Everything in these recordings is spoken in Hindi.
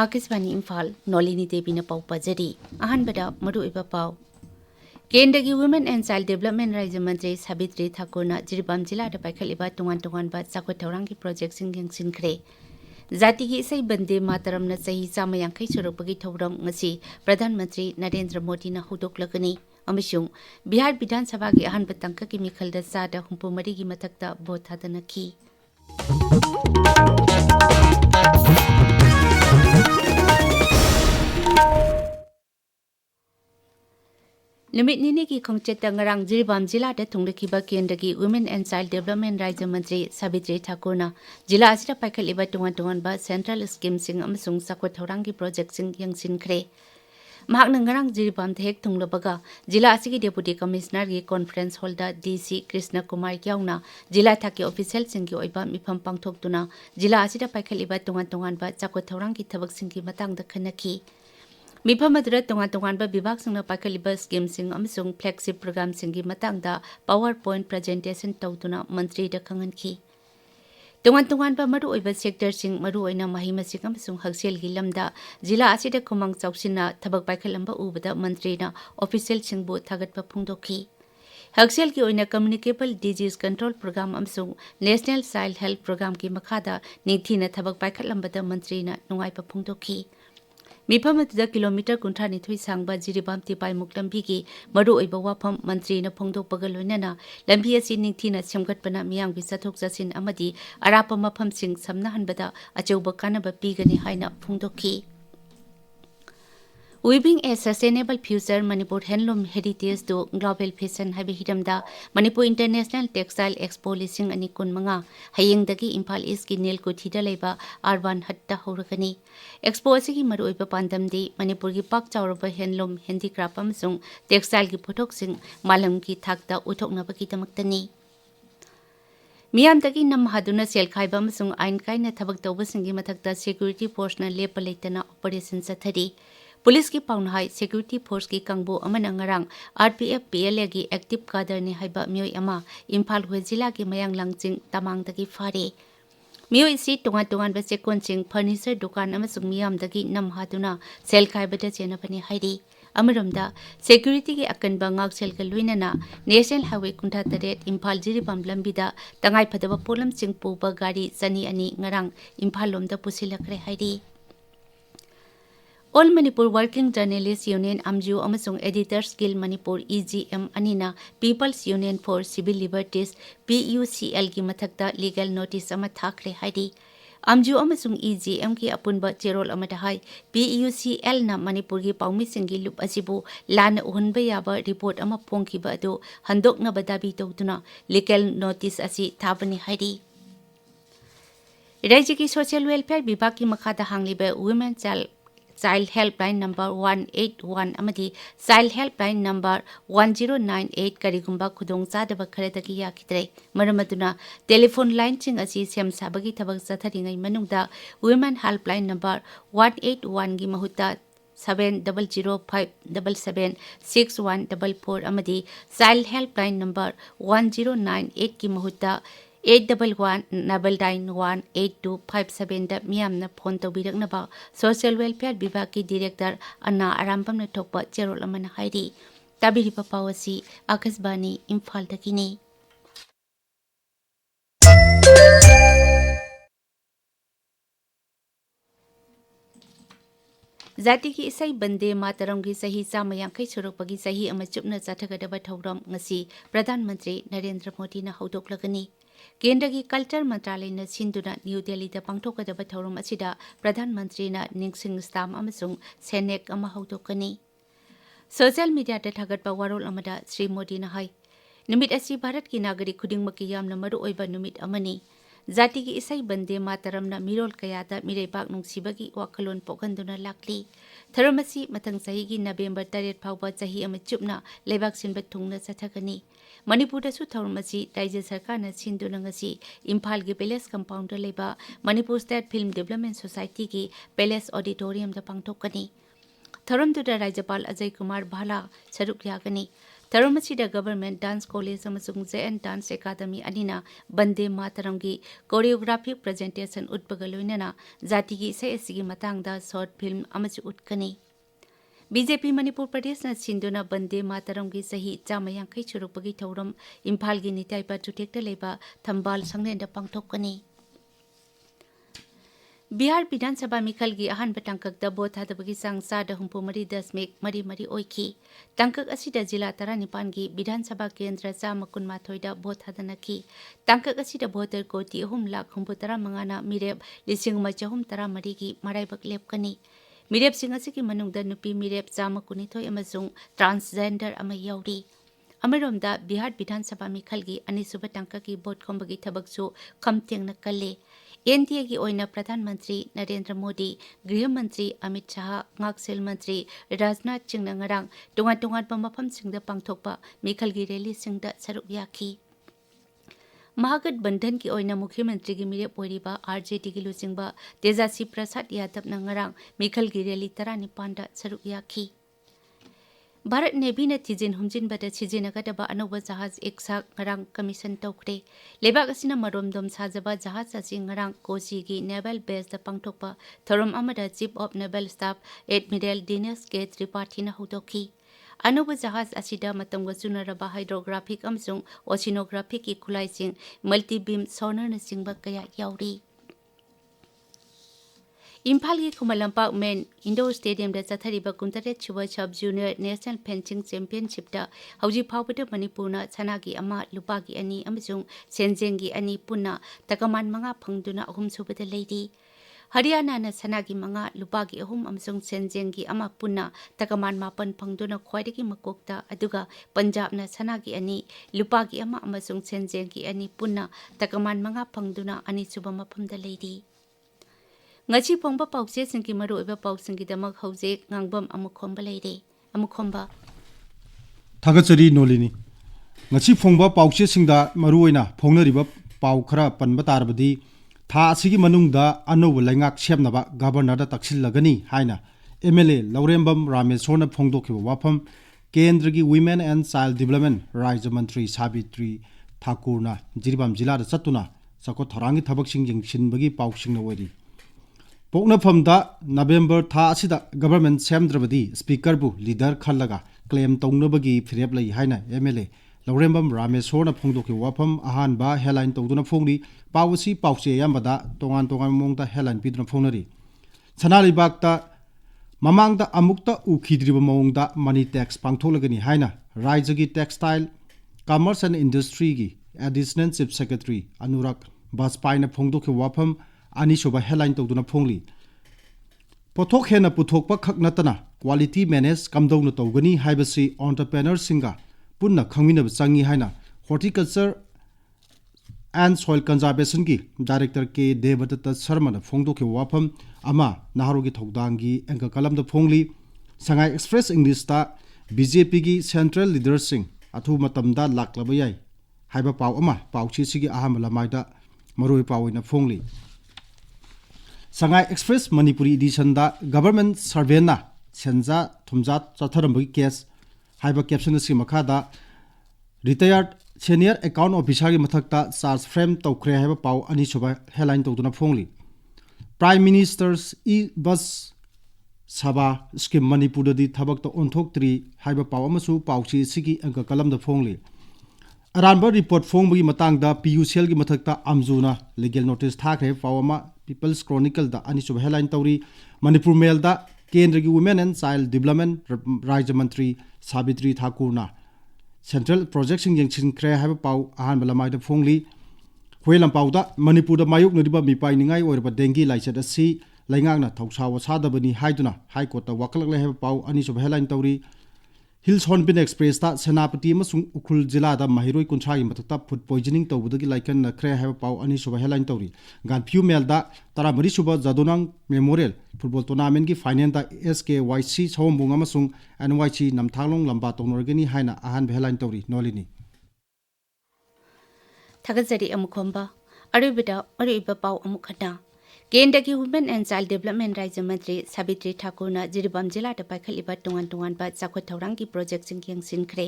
आकाशवाणी इम्फाल नोलिनी देवी ने पाउ पजरी अहनबदा मरुइबा पाउ केंद्र की वुमेन एंड चाइल्ड डेवलपमेंट राज्य मंत्री साबित्री ठाकुर जिरीबाम जिला पाइखलिबा तोंगान तोंगानबा चाखोय थौरांगी प्रोजेक्ट सिंग यंगसिनख्रे जाति की इसई बंदे मातरम न सही चामा यांखै सुरकपगी थौरम ngasi प्रधानमंत्री नरेंद्र मोदी न हुदोक्लगनी अमसुंग बिहार विधानसभा की अहनब तंक की मिखलदा चादा हुंपुमरी की मथक्ता भोट थादनखी नुमित निनी की खोंगचेत ngarang जिरीबाम जिला थुंगलखिबा केंद्र की वुमेन एंड चाइल्ड डेवलपमेंट राज्य मंत्री साबित्री ठाकुर जिला असिदा पाइखलिबा तोंगान तोंगानबा सेंट्रल स्कीम सिंग अमसुंग चाखोय थौरांगी प्रोजेक्ट सिंग यंगसिनख्रे महाकना ngarang जिरीबाम हेक थुंगलबगा जिला असिगी डेपुटी कमिश्नर की कॉन्फ्रेंस हॉल दा डीसी कृष्ण कुमार याउना जिला थाकी ऑफिशियल सिंग की ओइबा मिफम पांगथोक्तुना जिला असिदा पाइखलिबा तोंगान तोंगानबा चाखोय थौरांगी थबक सिंग की मतंग दा खनखी मिफम अदुरा तोंगान तोंगानबा विभाग सिंगना पाइखलिबा स्कीम सिंग अमसुंग फ्लैगशिप प्रोग्राम सिंग की मतंगदा पावर पॉइंट प्रेजेंटेशन तौतुना मंत्री दा खंगनखी तोंगान तोंगानबा मरु ओइबा सेक्टर सिंग मरु ओइना माही मसिक अमसुंग हक्सेल की लमदा जिला असिदा खुमंग चौकसिना थबक पाइखलंबा उबदा मंत्रीना ऑफिशियल सिंगबु थागतपा फुंगदोखी हक्सेल की ओइना कम्युनिकेबल डिजीज कंट्रोल प्रोग्राम अमसुंग नेशनल चाइल्ड हेल्थ प्रोग्राम की मखादा निंगथीना थबक पाइखलंबदा मंत्रीना नुंगाइपा फुंगदोखी मिफम किलोमीटर 32 सांगबा जिरीबाम तिपाई मुक्लंबी की मरु ओइबा वाफम मंत्री न फोंगदोकपगा लोइनना लंबी असि निंगथीना सेमगतपना मियांगी चथोक चसिन अमदी अराप मफम सिंग समनहनबदा अचौबा कानबा पीगनी हाइना फोंगदोखी Weaving a Sustainable Future Manipur Handloom Heritage to Global Fashion Habi Hiramda Manipur International Textile Expo Lising Ani Kun Manga Hayengdagi Imphal East ki Nel Kuthida Leba Arban Hatta Horakani Expo Asigi Maru Oiba Pandamdi Manipur ki Pak Chauraba Handloom Handicraft amsung Textile ki Photok sing Malam ki Thakta Uthoknaba ki Tamaktani मियामदगी num हादुना cell खाइबा अमसुंग आइन काइना थबक तौबसिंगी मथक्ता सिक्योरिटी फोर्स न लेप लेतना ऑपरेशन चथरी पुलिस की पाउनहाई सिक्योरिटी फोर्स की कंगबो अमन ngarang आरपीएफ पीएलए की एक्टिव कादर ने हाइबा मियोय अमा इम्फाल वे जिला की मयांग लांगचिंग तमांगदगी फारे मियोय सी तोंगान तोंगान बे सेकोनचिंग फर्नीचर दुकान अमसुंग मियामदगी नम हादुना सेल खाइबदा चेनपनि हाइरी अमरमदा सिक्योरिटी की अकनबा ngakchel ka luinana national highway कुंठा तरेट इम्फाल जिरीबाम लंबिदा तंगाई फदबा पोलम चिंग पुबा गाड़ी चनी अनि ngarang Imphal लोमदा पुसिलखरे हाइरी All Manipur Working Journalists Union AMJU अमसुंग Editors Guild Manipur EGM अनिना People's Union for Civil Liberties PUCL की मथक्ता लीगल नोटिस अमा थाखरे हाइरी AMJU अमसुंग EGM की अपुनबा चेरोल अमदा हाई PUCL ना मणिपुर की पाउमी सिंगी लुप असिबु लान उहनबा याबा रिपोर्ट अमा फोंखिबा अदो हंदोकनबा दाबी तौदुना लीगल नोटिस असी थाबनी हाइरी राज्य की सोशल वेलफेयर विभाग की मखादा हांगलिबा वुमेन चाइल्ड हेल्पलाइन नंबर 181 अमदी चाइल्ड हेल्पलाइन नंबर 1098 करिगुंबा खुदोंग चादबा खरेदगी याखिद्रे मरमदुना टेलीफोन लाइन चिंग असी सेम साबगी थबक चथरिंगै मनुंगदा वुमेन हेल्पलाइन नंबर 181 की महुता 7005776144 अमदी चाइल्ड हेल्पलाइन नंबर 1098 की महुता 8119918257 दा मियामना फोन तौबिरकनबा सोशल वेलफेयर विभाग की डायरेक्टर अन्ना आरामबमना थोकपा चेरोल अमना हाइरी ताबिरिपा पावसी आकाशवाणी इम्फाल दकिनी जाति की इसई बंदे मातरम की सही चामा यांखै सुरकपगी सही अमा चुपना चाथगदबा थौरम ngasi प्रधानमंत्री नरेंद्र मोदी न हौदोक्लगनी केंद्र की कल्चर मंत्रालय ने सिंधुना न्यू दिल्ली दा पांगथोकदबा थौरम असिदा प्रधानमंत्री ना निंगसिंग स्टाम अमसुंग सेनेक अमा हौदोकनी सोशल मीडिया दा थागतपा वारोल अमदा श्री मोदी ना हाई नुमित असि भारत की नागरिक खुदिंगमकी यामना मरु ओइबा नुमित अमनी जाति की इसई बंदे मातरमना मिरोल कयादा मिरेपाक नुंगसिबगी वाखलोन पोखंदुना लाकली थरमसी मथंग सही की नवेंबर 3 फाउबा सही अमा चुपना लेबाक सिनबा थुंगना चथगनी मणिपुरदसु थरमसी राज्य सरकार न सिंधुना ngasi इम्फाल की पैलेस कंपाउंड लेबा Manipur state film development society की पैलेस ऑडिटोरियम दा पांगथोकनी थरमदुदा राज्यपाल अजय कुमार भाला सरुक यागनी Tharum asida Government Dance College amasung JN Dance Academy anina Bande Mataramgi choreographic presentation utpaga loinana jati gi isai asigi matangda short film amachu utkani. BJP Manipur Pradesh na sinduna Bande Mataram gi sahi chamayang kai churupagi thauram Imphal gi nitai pa chutekta leba thambal sangnenda pangthokani. Bihar Bidhan Sabha Mikhal gi ahan batangkak da bot hadabagi sangsa da humpu mari dasmik mari oiki. Tangkak asida jila taranipan gi Bidhan Sabha Kendra Chama Kunmathoi da bot hadanaki. Tangkak asida voter koti 3 humpu tara mangana mirep lising machahum tara mari gi maraibak lepkani. Mirep sing asiki manungda nupi mirep Chama Kunithoi amasung transgender ama yauri. Amaromda Bihar Bidhan Sabha Mikhal gi anisuba tangkak gi bot khombagi thabaksu kamteng na kalle. NDA की ओइना प्रधानमंत्री नरेंद्र मोदी, गृह मंत्री अमित शाह, ngaksil मंत्री राजनाथ सिंह नंगरांग टोंगा मफम सिंगदा पांगथोकपा मिखल की रैली सिंगदा सरुक याखी महागठबंधन की ओइना मुख्यमंत्री की मिरेप ओइरिबा आरजेडी की लुचिंगबा तेजासी प्रसाद यादव नंगरांग मिखल की रैली 15 सरुक याखी भारत नेवी ने थिजिन हुमजिन बदा सिजिनगदबा अनौबा जहाज एकसा ngarang कमीशन तौखरे लेबाक असिना मरोमदोम साजबा जहाज असिं ngarang कोची की नेवल बेस द पांगथोकपा थोरम अमदा chief of naval staff admiral Dinesh K Tripathi न हुदोखी अनौबा जहाज असिदा मतंग चुनरबा हाइड्रोग्राफिक अमसुंग ओशिनोग्राफिक की खुलाइसिंग मल्टी बीम सोनर न सिंगबा कया याउरी Imphal की खुमलंपाक मेन इंडोर स्टेडियम दा चथरिबा 69 सब जूनियर नेशनल फेंसिंग चैंपियनशिप दा हौजी फावबदा मणिपुरना सनागी अमा लुपागी अनि अमसुंग सेंजेंगी अनि पुन्ना तकमान मंगा फंगदुना अहुम सुबदा लेदी हरियाणा ना सनागी मंगा लुपागी अहुम अमसुंग सेंजेंगी अमा पुन्ना तकमान मापन फंगदुना ख्वाइदगी मकोकता अदुगा पंजाब ना सनागी अनि लुपागी अमा अमसुंग सेंजेंगी अनि पुन्ना तकमान मंगा फंगदुना अनि सुबा मफमदा लेदी ngasi pongba paukse singki maru eba pausingki damak hause ngangbam amukhomba leire amukhomba thagachari nolini ngasi phongba paukse singda maru oina phongnariba pau khara panba tarbadi tha asigi manungda anoba laingak semnaba governor da taksilagani haina MLA Laurembam Ramesona phongdokhiba wafam kendra gi women and child development rajya mantri Sabitri Thakurna Jiribam jila da chatuna sako thorangi thabaksing jingsinbagi pausingna oiri पोकनाफमदा नवेंबर था असिदा गवर्नमेंट सेमद्रबदी स्पीकर बु लीडर खल्लगा क्लेम तौनबगी फिरेप लई हाइना MLA लौरेंबम रामेश्वरना फोंदोकि वाफम अहानबा हेडलाइन तौदुना फोंगली पावसी पावसे यामबदा तोंगान मोंगदा हेडलाइन पिदुना फोंगनरी सनालिबागता ममांगदा अमुक्ता उखिद्रिबा मोंगदा मनी टैक्स पांगथोलगनी हाइना राज्यगी टेक्सटाइल कॉमर्स एंड इंडस्ट्री की एडिशनल चीफ सेक्रेटरी अनुराग बाजपाईना फोंदोकि वाफम अनिशोबा हेडलाइन तौदुना फोंगली पोथोक हेना पुथोकपा खकनतना क्वालिटी मैनेज कमदौना तौगनी हाइबसी एंटरप्रेन्योर सिंगा पुन्ना खंगमिनब चंगी हाइना हॉर्टिकल्चर एंड सॉइल कंजर्वेशन की डायरेक्टर के देवदत्त शर्मा फोंदोके वाफम अमा नाहरोगी थौदांगी एंका कलम फोंगली संगाई एक्सप्रेस इंग्लिश ता बीजेपी की सेंट्रल लीडरसिंग अथु मतमदा लाक्लबा याई हाइबा पाव अमा पावची सिगी अहम लमाइदा मरोय पावइना फोंगली संगाई एक्सप्रेस मणिपुरी एडिशन दा गवर्नमेंट सर्वेना सेंजा थुमजा चथरमबगी केस हाइबा कैप्शन से मखादा रिटायर्ड सीनियर अकाउंट ऑफिसर की मथकता चार्ज फ्रेम तौखरे हाइबा पाव अनिसुबा हेडलाइन तौदुना फोंगली प्राइम मिनिस्टर्स ई बस सभा स्कीम मणिपुर दी थबक तो ओंथोक्त्री हाइबा पाव अमसु पावची सिगी अंक कलम द फोंगली अरानबा रिपोर्ट फोंगबगी मतंगदा PUCL की मथकता अमजुना लीगल नोटिस थाखरे पावमा पीपल्स क्रॉनिकल दा अनिसुबा हेडलाइन तौरी मणिपुर मेल दा केंद्र की वुमेन एंड चाइल्ड डेवलपमेंट राज्य मंत्री साबित्री ठाकुरना सेंट्रल प्रोजेक्ट सिंग यंगसिनख्रे हाइबा पाव अहान बलमाइदा फोंगली हुएलम पावदा मणिपुर दा मायुक नदिबा मिपाइनिंगाई ओरबा डेंगी लाइसेट असि लाइंगांगना थौसाव सादबनी हाइदुना हाई कोर्ट दा वकलकले हाइबा पाव अनिसुबा हेडलाइन तौरी हिल्स हॉर्नबिल एक्सप्रेस ता सेनापति उखुल जिला दा महिरोई कुंछा की मथकता फूड पॉइजनिंग तौबदगी लाइकन नखरे हाइबा पाव अनिसुबा हेडलाइन तौरी गानफ्यू मेल दा तरामरी सुबा जादोनांग मेमोरियल फुटबॉल टूर्नामेंट की फाइनल दा SKYC सौमबुंग अमसुंग NYC नमथांगलोंग लंबा तौनरगनी हाइना अहान हेडलाइन तौरी नोलिनी थगजरी अमुखोंबा अरुबदा अरुबा पाव अमुखना केंद्र की वुमेन एंड चाइल्ड डेवलपमेंट राज्य मंत्री सावित्री ठाकुर ने जिरीबाम जिला पाइखलिबा तोंगान तोंगान चाखुत थौरांग की प्रोजेक्ट सिंह यंगसिनख्रे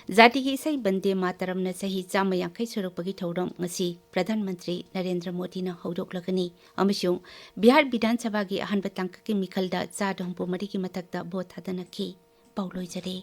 जाति की इसई बंदे मातरम न सही 150 सुरुपगी थौरम ngasi प्रधानमंत्री नरेंद्र मोदी न हौदोक्लगनी अमसुंग बिहार विधानसभा की अहनब तंक की मिखलदा 4 की मथक्ता भोट थादनखी पाउलोइजरे